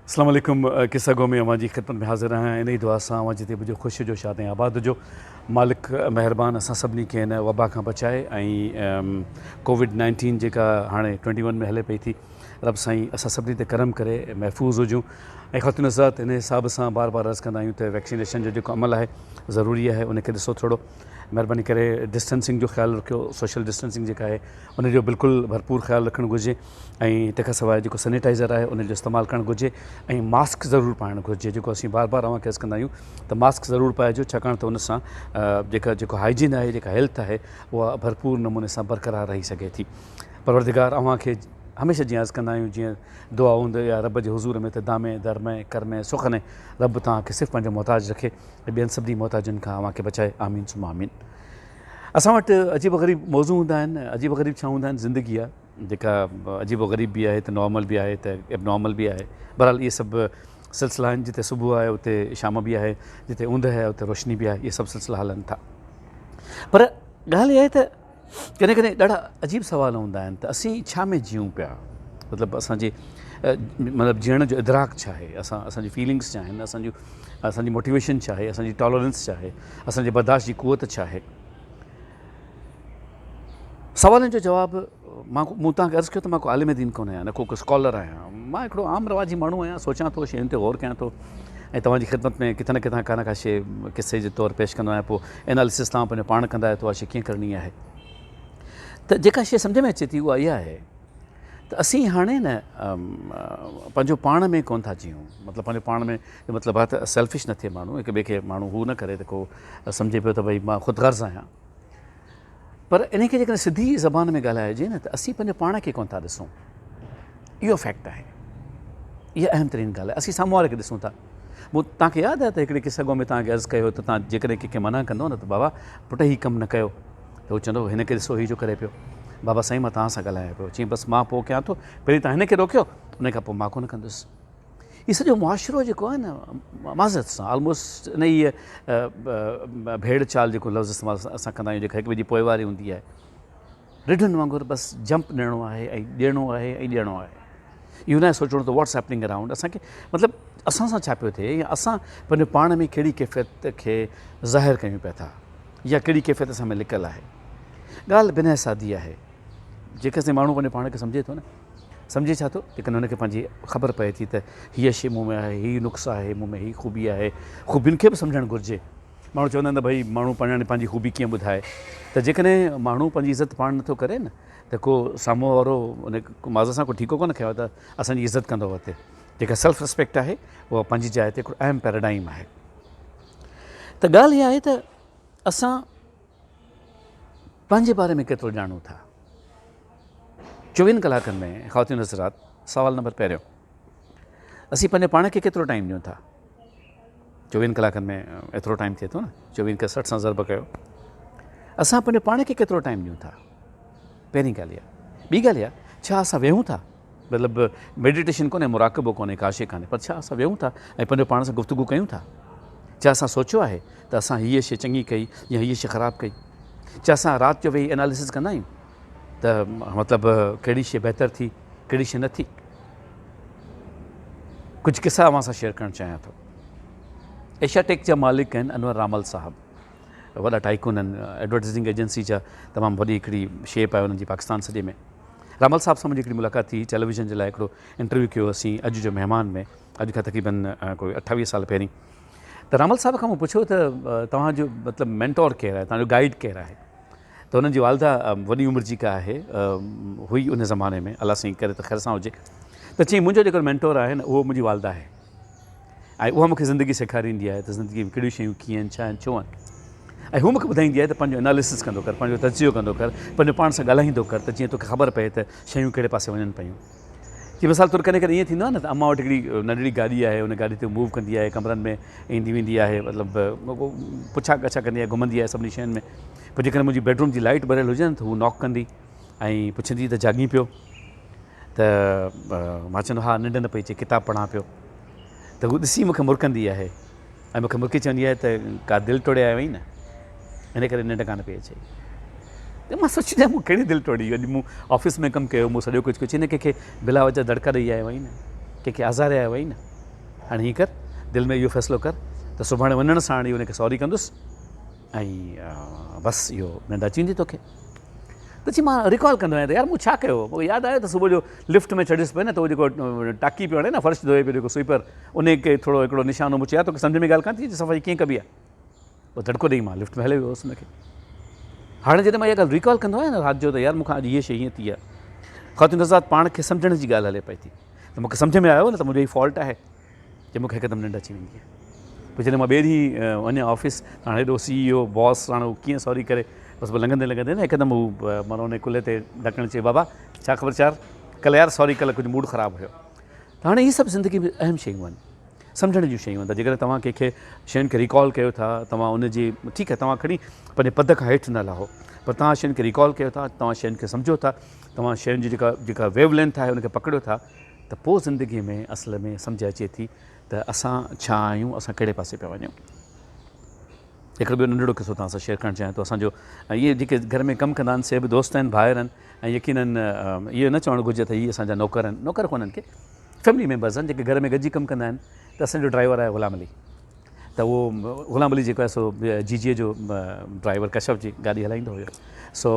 अस्सलाम वालेकुम। किस्सा गो में अवां जी ख़िदमत में हाज़िर आहियां। इन ई दुआ सां अवां जिते बि जो ख़ुशि जो शाद ऐं आबाद जो मालिक महिरबान असां सभिनी खे हिन वबा खां बचाए ऐं कोविड-19 जेका हाणे 21 में हले पई थी, रब साईं असां सभिनी ते करम करे महफ़ूज़ हुजूं। ऐं ख़ातिन हज़रात, इन हिसाब सां बार बार अर्ज़ु कंदा आहियूं त वैक्सीनेशन जो जेको अमल आहे ज़रूरी आहे, उनखे ॾिसो थोरो महिरबानी करे डिस्टेंसिंग जो ख़्यालु रखियो। सोशल डिस्टेंसिंग जेका आहे उनजो बिल्कुलु भरपूर ख़्यालु रखणु घुरिजे ऐं तंहिंखां सवाइ जेको सैनिटाइज़र आहे उनजो इस्तेमालु करणु घुरिजे ऐं मास्क ज़रूरु पाइणु घुरिजे, जेको असीं बार बार अव्हांखे अर्ज़ु कंदा आहियूं त मास्क ज़रूरु पाइजो, छाकाणि त उन सां जेको हाइजीन आहे, जेका हेल्थ आहे, उहा भरपूर नमूने सां बरक़रार रही सघे थी। परवरदिगार अव्हांखे हमेशह जीअं अर्ज़ु कंदा आहियूं, जीअं दुआ हूंदो या रब जे हुज़ूर में त दामे दरमे करमे सुखने, रब तव्हांखे सिर्फ़ु पंहिंजो मोहताज रखे ऐं ॿियनि सभिनी मोहताजनि खां अव्हांखे बचाए। आमीन सुमा आमीन। असां वटि अजीब ग़रीब मौज़ू हूंदा आहिनि। अजीब ग़रीब छा हूंदा आहिनि? ज़िंदगी आहे जेका अजीब ग़रीब बि आहे, त नॉर्मल बि आहे, त एबनॉर्मल बि आहे। बहरहाल इहे सभु सिलसिला आहिनि। जिते सुबुह आहे उते शाम बि आहे, जिते ऊंदहि आहे उते रोशनी बि आहे। इहे सभु सिलसिला हलनि था। पर ॻाल्हि इहा आहे त कॾहिं कॾहिं ॾाढा अजीब सुवाल हूंदा आहिनि त असीं छा में जियूं पिया, मतिलबु असांजे मतिलबु जीअण जो इदराक छा आहे, असांजी फीलिंग्स छा आहिनि, असांजी मोटिवेशन छा आहे, असांजी टॉलरेंस छा आहे, असांजे बर्दाश्त जी क़ुवत छा आहे। सवालनि जो जवाबु मूं तव्हांखे अर्ज़ु कयो त मां को आलिम दीन कोन आहियां, न को स्कॉलर आहियां। मां हिकिड़ो आम रवाजी माण्हू आहियां, सोचां थो, शयुनि ते गौर कयां थो ऐं तव्हांजी ख़िदमत में किथे न किथां का न का शइ किसे जे तौरु पेश कंदो आहियां। पोइ एनालिसिस तव्हां पंहिंजो पाण कंदा आहियो त उहा शइ कीअं करणी आहे। त जेका शइ सम्झ में अचे थी उहा इहा आहे त असीं हाणे न पंहिंजो पाण में कोन था जियूं। मतिलबु पंहिंजो पाण में मतिलबु आहे त सेल्फिश न थिए माण्हू, हिक ॿिए खे माण्हू हू न करे त को सम्झे पियो त भई मां ख़ुदगर्ज़ आहियां। पर इन खे जेकॾहिं सिधी ज़बान में ॻाल्हाइजे न, त असीं पंहिंजे पाण खे कोन था ॾिसूं। इहो फैक्ट आहे। इहा अहम तरीन ॻाल्हि आहे। असीं साम्हूं वारे खे ॾिसूं था। मूं तव्हांखे यादि आहे त हिकिड़े किसे में तव्हांखे अर्ज़ु कयो त तव्हां जेकॾहिं कंहिंखे मना कंदो न त बाबा पुटु हीउ कमु न कयो, त उहो चवंदो हिन खे ॾिसो हीउ जो करे पियो। बाबा साईं मां तव्हां सां ॻाल्हायां पियो। चई बसि मां पोइ कयां थो, पहिरीं तव्हां हिन खे रोकियो, उन खां पोइ मां कोन कंदुसि। इहो सॼो मुआशिरो जेको आहे न, माज़रत सां ऑलमोस्ट इन इहे भेड़ चाल जेको लफ़्ज़ इस्तेमालु असां कंदा आहियूं, जेका हिक ॿिए जी पोइवारी हूंदी आहे, रिढुनि वांगुरु बसि जंप ॾियणो आहे ऐं ॾियणो आहे ऐं ॾियणो आहे। इहो न सोचणो त व्हाट्स हैपनिंग अराउंड, असांखे मतिलबु असां सां छा पियो थिए, या असां पंहिंजे पाण में कहिड़ी कैफ़ियत खे ज़ाहिर कयूं पिया था, या कहिड़ी कैफ़ियत असां में लिकियलु आहे। ॻाल्हि बिना सादी आहे। जेकॾहिं माण्हू पंहिंजे पाण खे सम्झे थो न, सम्झे छा थो, जेकॾहिं हुनखे पंहिंजी ख़बर पए थी त हीअ शइ मूं में आहे, हीअ नुक़्स आहे, मूं में हीअ ख़ूबी आहे। ख़ूबियुनि खे बि सम्झणु घुरिजे। माण्हू चवंदा आहिनि त भई माण्हू पंहिंजी ख़ूबी कीअं ॿुधाए, त जेकॾहिं माण्हू पंहिंजी इज़त पाण नथो करे न, त को साम्हूं वारो उन माज़ सां को ठीको कोन कयो त असांजी इज़त कंदो हुते। जेका सेल्फ रिस्पेक्ट आहे उहा पंहिंजी जाइ ते हिकिड़ो अहम पैराडाइम आहे। त ॻाल्हि इहा आहे त असां पंहिंजे बारे में केतिरो ॼाणूं था। 24 कलाकनि में ख़वातीन हज़रात, सवाल नंबर पहिरियों, असीं पंहिंजे पाण खे केतिरो टाइम ॾियूं था? 24 कलाकनि में एतिरो टाइम थिए थो न, 24 खे 60 सां ज़रब कयो। असां पंहिंजे पाण खे केतिरो टाइम ॾियूं था? पहिरीं ॻाल्हि इहा। ॿी ॻाल्हि इहा, छा असां वेहूं था? मतिलबु मेडिटेशन कोन्हे, मुराक़बो कोन्हे, काशे कान्हे, पर छा असां वेहूं था ऐं पंहिंजो पाण सां गुफ़्तगू कयूं था? छा असां सोचियो आहे त असां हीअ शइ चङी कई या हीअ शइ ख़राबु कई? छा असां राति जो वेही एनालिसिस कंदा आहियूं त मतिलबु कहिड़ी शइ बहितरु थी, कहिड़ी शइ न थी? कुझु किसा अव्हां सां शेयर करणु चाहियां थो। एशियाटेक जा मालिक आहिनि अनवर रामल साहब, वॾा टाइकून आहिनि, एडवर्टाइज़िंग एजेंसी जा तमामु वॾी हिकिड़ी शेप आहे उन्हनि जी पाकिस्तान सॼे में। रामल साहब सां मुंहिंजी हिकिड़ी मुलाक़ात थी, टेलीविज़न जे लाइ हिकिड़ो इंटरव्यू कयो असीं अॼु जो महिमान में, अॼु खां तक़रीबन कोई 28 साल पहिरीं। त रामल साहब खां मूं पुछियो त तव्हांजो मतिलबु मेंटोर केरु आहे, तव्हांजो गाइड केरु आहे? त हुननि जी वालदा वॾी उमिरि जी का आहे, हुई उन ज़माने में, अलाह साईं करे त ख़ैर सां हुजे। त चई मुंहिंजो जेको मेंटोर आहे न, उहो मुंहिंजी वालदा आहे ऐं उहा मूंखे ज़िंदगी सेखारींदी आहे त ज़िंदगी में कहिड़ियूं शयूं कीअं आहिनि, छा आहिनि, छो आहिनि। ऐं हू मूंखे ॿुधाईंदी आहे त पंहिंजो एनालिसिस कंदो कर, पंहिंजो तजियो कंदो कर, पंहिंजो पाण सां ॻाल्हाईंदो कर, त जीअं तोखे ख़बर पए त शयूं कहिड़े पासे वञनि पियूं। की मिसाल तौरु कॾहिं कॾहिं ईअं थींदो आहे न त अम्मा वटि हिकिड़ी नंढड़ी गाॾी आहे, उन गाॾी ते मूव कंदी आहे, कमरनि में ईंदी वेंदी आहे, मतिलबु पुछा गछा कंदी आहे, घुमंदी आहे सभिनी शयुनि में। पोइ जेकॾहिं मुंहिंजी बेडरूम जी लाइट ॿरियल हुजे न, त हू नॉक कंदी ऐं पुछंदी त जाॻी पियो? त मां चवंदो हा, निंड न पई अचे, किताबु पढ़ां पियो। त हू ॾिसी मूंखे मुरकंदी आहे ऐं मूंखे मुरकी चवंदी आहे त का दिलि तोड़े आयो वई न, इन करे निंड कान पई अचे। त मां सोचींदो आहियां मूं कहिड़ी दिलि तोड़ी? अॼु मूं ऑफ़िस में कमु कयो, मूं सॼो कुझु हिन कंहिंखे बिला वजह दड़का ॾेई आयो वई न, कंहिंखे आज़ारे आयो वई न। हाणे हीअं कर, दिलि में इहो फ़ैसिलो कर त सुभाणे वञण सां हाणे हुनखे सॉरी कंदुसि ऐं बसि इहो निंड अची वेंदी तोखे। त चई मां रिकॉल कंदो आहियां त यार मूं छा कयो, मूंखे यादि आयो त सुबुह जो लिफ्ट में चढ़ियुसि पियो न, त उहो जेको टाकी पियो हणे न, फर्श धोए पियो जेको स्वीपर, उनखे थोरो हिकिड़ो निशानो मूं चयो तोखे सम्झ में ॻाल्हि कान थी सफ़ाई कीअं कबी आहे। पोइ धड़को ॾेई मां लिफ्ट में हले वियो हुउसि हुनखे। हाणे जॾहिं मां इहा ॻाल्हि रिकॉल कंदो आहियां न राति जो, त यार मूंखां अॼु हीअ शइ हीअं थी आहे, ख़ातिन हज़रात पाण खे सम्झण जी ॻाल्हि हले पई थी। त मूंखे सम्झ में आयो न त मुंहिंजो ई फॉल्ट आहे कि मूंखे हिकदमि निंड अची वेंदी आहे। पोइ जॾहिं मां ॿिए ॾींहुं वञा ऑफिस, हाणे हेॾो CEO बॉस हाणे हू कीअं सॉरी करे, बसि पोइ लंघंदे लंघंदे न हिकदमि हू माना हुन कुल्हे ते ढकण चए बाबा छा ख़बर चार कल्ह यार सॉरी कल्ह कुझु मूड ख़राबु हुयो। त हाणे इहे सभु ज़िंदगी में अहम शयूं आहिनि, सम्झण जूं शयूं आहिनि। त जेकॾहिं तव्हां कंहिंखे शयुनि खे रिकॉल कयो था, तव्हां उनजी ठीकु आहे तव्हां खणी पंहिंजे पद खां हेठि न लहो, पर तव्हां शयुनि खे रिकॉल कयो था, तव्हां शयुनि खे सम्झो था, तव्हां शयुनि जी जेका वेव लेंथ आहे उनखे पकड़ियो था, त पोइ ज़िंदगीअ में असल में सम्झ अचे थी त असां छा आहियूं, असां कहिड़े पासे पिया वञूं। हिकिड़ो ॿियो नंढिड़ो किसो तव्हां सां शेयर करणु चाहियां थो। असांजो इहे जेके घर में कमु कंदा आहिनि से बि दोस्त आहिनि, भाइर आहिनि, ऐं यकीनन इहो न चवणु घुरिजे त इहे असांजा नौकर आहिनि, नौकर कोन्हनि के फैमिली मेंबर्स आहिनि जेके घर में गॾिजी कमु कंदा आहिनि। त असांजो ड्राइवर आहे ग़ुलाम अली, त उहो ग़ुलाम अली जेको आहे सो GGA जो ड्राइवर कश्यप जी गाॾी हलाईंदो हुयो। सो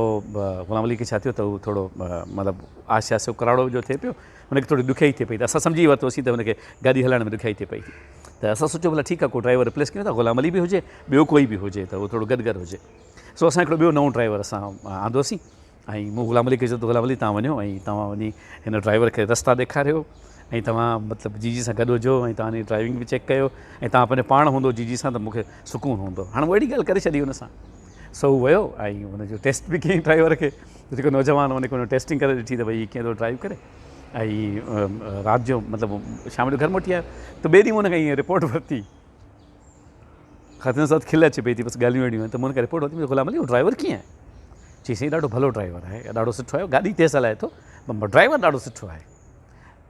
ग़ुलाम अली खे छा थियो त उहो थोरो मतिलबु आहिस्ते आहिस्ते कराड़ो जो थिए पियो, हुनखे थोरी ॾुखियाई थिए पई, त असां सम्झी वरितोसीं त हुनखे गाॾी हलाइण में ॾुखियाई थिए पई। त असां सोचियो भला ठीकु आहे को ड्राइवर रिप्लेस कयूं था, ग़ुलाम अली बि हुजे, ॿियो कोई बि हुजे त उहो थोरो गॾु हुजे। सो असां हिकिड़ो ॿियो नओं ड्राइवर असां आंदोसीं, ऐं मूं ग़ुलाम अली खे चयो त ग़ुलाम अली तव्हां वञो ऐं तव्हां वञी हिन ड्राइवर खे रस्ता ॾेखारियो, ऐं तव्हां मतिलबु GG सां गॾु हुजो, ऐं तव्हांजी ड्राइविंग बि चेक कयो, ऐं तव्हां पंहिंजो पाण हूंदो GG सां त मूंखे सुकून हूंदो। हाणे उहा अहिड़ी ॻाल्हि करे छॾी हुन सां। सो हू वियो ऐं हुनजो टेस्ट बि कयईं ड्राइवर खे, जेको नौजवान हुनखे हुन टेस्टिंग करे ॾिठी त भई हीअ कीअं थो ड्राइव करे। ऐं राति जो मतिलबु शाम जो घर मोटी आयो त ॿिए ॾींहुं हुनखे ईअं रिपोर्ट वरिती, ख़ातिन सां खिल अचे पई थी, बसि ॻाल्हियूं अहिड़ियूं आहिनि। त मूं हुनखे रिपोर्ट वरिती, ग़ुलाम अली उहो ड्राइवर कीअं आहे? चई साईं ॾाढो भलो ड्राइवर आहे, ॾाढो सुठो आहे, गाॾी तेज़ हलाए थो, ड्राइवर ॾाढो सुठो आहे।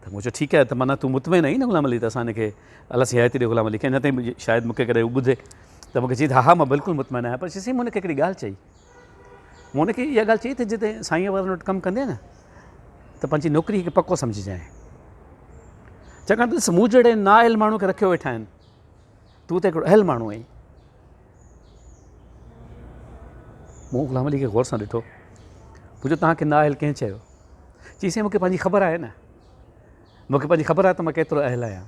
त मूं चयो ठीकु आहे, त माना तूं मुतमइन आहीं न ग़ुलाम अली, त असां हिनखे अलॻि सां हिदायत ॾे ग़ुलाम अली खे, न ताईं शायदि मूंखे कॾहिं ॿुधे त मूंखे चई त हा मां बिल्कुलु मुतमइन आहियां। पर चई साईं मूं हुनखे हिकिड़ी ॻाल्हि चई, मूं हुनखे इहा ॻाल्हि चई त जिते साईं वारनि वटि कमु कंदे न त पंहिंजी नौकिरी खे पको सम्झजांइ, छाकाणि त ॾिस मूं जहिड़े नाअहल माण्हू खे रखियो वेठा आहिनि, तूं त हिकिड़ो अहल माण्हू आहीं। मूं ग़ुलाम अली खे गौर सां ॾिठो, पुछो तव्हांखे नाअहल कंहिं चयो? चई साईं मूंखे पंहिंजी ख़बर आहे न, मूंखे पंहिंजी ख़बर आहे त मां केतिरो अहल आहियां।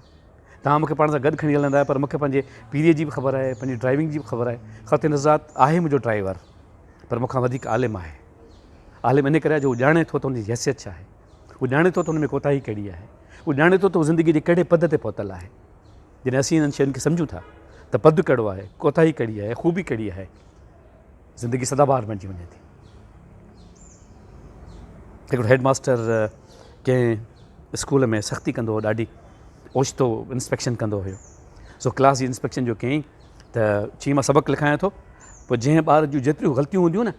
तव्हां मूंखे पाण सां गॾु खणी हलंदा आहियो, पर मूंखे पंहिंजे पीढ़ीअ जी बि ख़बर आहे, पंहिंजी ड्राइविंग जी बि ख़बर आहे। ख़ातिन हज़रात आहे मुंहिंजो ड्राइवर, पर मूंखां वधीक आलिम आहे। आलिम इन करे आहे जो उहो ॼाणे थो त हुनजी हैसियत छा आहे, उहो ॼाणे थो त हुन में कोताही कहिड़ी आहे, उहो ॼाणे थो त ज़िंदगी जे कहिड़े पद ते पहुतल आहे। जॾहिं असीं इन्हनि शयुनि खे सम्झूं था त पद कहिड़ो आहे, कोताही कहिड़ी आहे, ख़ूबी कहिड़ी आहे, ज़िंदगी सदाबहार बणिजी वञे थी। हिकिड़ो हेडमास्टर कंहिं स्कूल में सख़्ती कंदो हो, ॾाढी ओचितो इंस्पेक्शन कंदो हुयो। सो क्लास जी इंस्पेक्शन जो कयईं त चई मां सबक़ु लिखायां थो, पोइ जंहिं ॿार जूं जेतिरियूं ग़लतियूं हूंदियूं न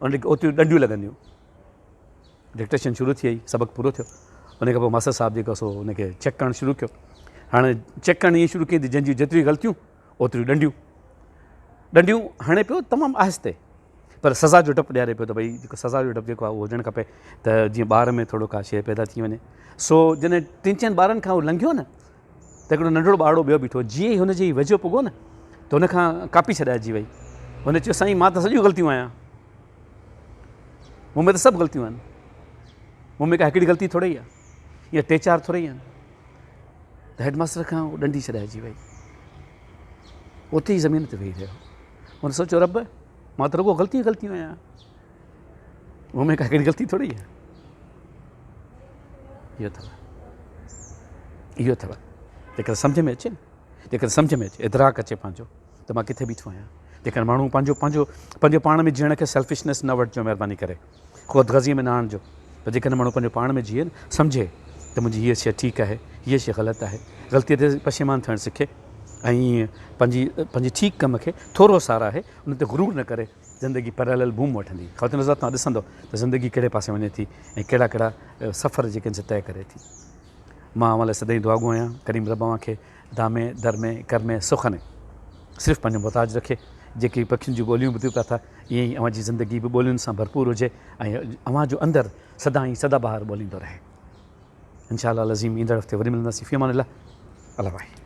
उनखे ओतिरियूं ॾंडियूं लॻंदियूं। डिक्टेशन शुरू थी वई, सबक़ु पूरो थियो, उन खां पोइ मास्टर साहिबु जेको सो उनखे चेक करणु शुरू कयो। हाणे चेक करणु ईअं शुरू कई त जंहिंजियूं जेतिरियूं ग़लतियूं ओतिरियूं ॾंडियूं हणे पियो तमामु आहिस्ते, पर सज़ा जो डपु ॾियारे पियो त भई जेको सज़ा जो डपु जेको आहे उहो हुजणु खपे त जीअं ॿार में थोरो का शइ पैदा थी वञे। सो जॾहिं 3-4 ॿारनि खां उहो लंघियो न त हिकिड़ो नंढिड़ो ॿारड़ो ॿियो बीठो, जीअं ई हुनजे वेझो पुॻो न त हुनखां कापी छॾाइजी वई। हुन चयो साईं मां त सॼियूं ग़लतियूं आहियां, मूं में त सभु ग़लतियूं आहिनि, मूं में का हिकिड़ी ग़लती थोरी ई आहे, या 3-4 थोरी ई आहिनि। त हेडमास्टर खां उहो ॾंडी छॾाइजी वई, उते ई ज़मीन ते वेही रहियो। हुन सोचियो रब मां त रुॻो ग़लतियूं आहियां, मूं में का हिकिड़ी ग़लती थोरी आहे। इहो अथव जेकर सम्झ में अचे न, जेकर सम्झ में अचे, इदराक अचे पंहिंजो त मां किथे बीठो आहियां। जेकर माण्हू पंहिंजो पाण में जीअण खे सेल्फिशनेस न वठिजो, महिरबानी करे ख़ुदगर्ज़ीअ में न आणिजो। त जेकॾहिं माण्हू पंहिंजो पाण में जीए न, सम्झे त मुंहिंजी हीअ शइ ठीकु आहे, हीअ शइ ग़लति आहे, ग़लतीअ ते पशेमान थियणु सिखे, ऐं पंहिंजी ठीकु कम खे थोरो साराहे, उन ते गुरूर न करे ज़िंदगी पैरेलल बूम वठंदी। ख़ातिन हज़रात तव्हां ॾिसंदो त ज़िंदगी कहिड़े पासे वञे थी ऐं कहिड़ा सफ़र जेके आहिनि से तय करे थी। मां अव्हां लाइ सदाईं दुआगो आहियां, करीम रब अव्हांखे दामे दरमे करमे सुखने सिर्फ़ु पंहिंजो मुहताज रखे। जेकी पखियुनि जूं ॿोलियूं ॿुधूं पिया था, ईअं ई अव्हांजी ज़िंदगी बि ॿोलियुनि सां भरपूर हुजे ऐं अव्हांजो अंदरि सदाबहार ॿोलींदो रहे। इंशा अल्लाह अज़ीम ईंदड़ हफ़्ते वरी मिलंदासीं। फ़ी अमान अल्लाह। अल्लाह भाई।